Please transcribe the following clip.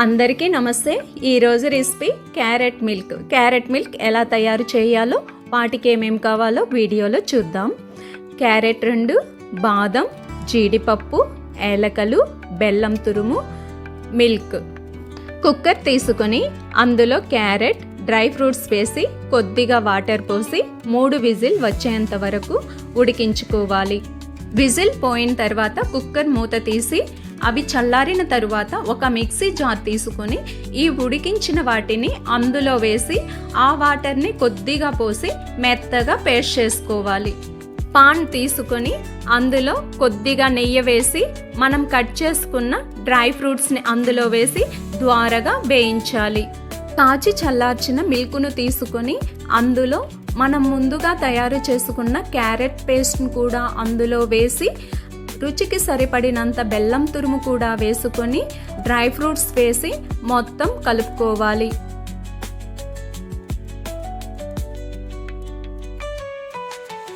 అందరికీ నమస్తే. ఈరోజు రెసిపీ క్యారెట్ మిల్క్ ఎలా తయారు చేయాలో, వాటికి ఏమేమి కావాలో వీడియోలో చూద్దాం. క్యారెట్ 2, బాదం, జీడిపప్పు, ఏలకలు, బెల్లం తురుము, మిల్క్. కుక్కర్ తీసుకొని అందులో క్యారెట్, డ్రై ఫ్రూట్స్ వేసి కొద్దిగా వాటర్ పోసి 3 విజిల్ వచ్చేంత వరకు ఉడికించుకోవాలి. విజిల్ పోయిన తర్వాత కుక్కర్ మూత తీసి అవి చల్లారిన తరువాత ఒక మిక్సీ జార్ తీసుకొని ఈ ఉడికించిన వాటిని అందులో వేసి ఆ వాటర్ని కొద్దిగా పోసి మెత్తగా పేస్ట్ చేసుకోవాలి. పాన్ తీసుకొని అందులో కొద్దిగా నెయ్యి వేసి మనం కట్ చేసుకున్న డ్రై ఫ్రూట్స్ని అందులో వేసి ద్వారగా వేయించాలి. కాచి చల్లార్చిన మిల్క్ను తీసుకొని అందులో మనం ముందుగా తయారు చేసుకున్న క్యారెట్ పేస్ట్ను కూడా అందులో వేసి రుచికి సరిపడినంత బెల్లం తురుము కూడా వేసుకొని డ్రై ఫ్రూట్స్ వేసి మొత్తం కలుపుకోవాలి.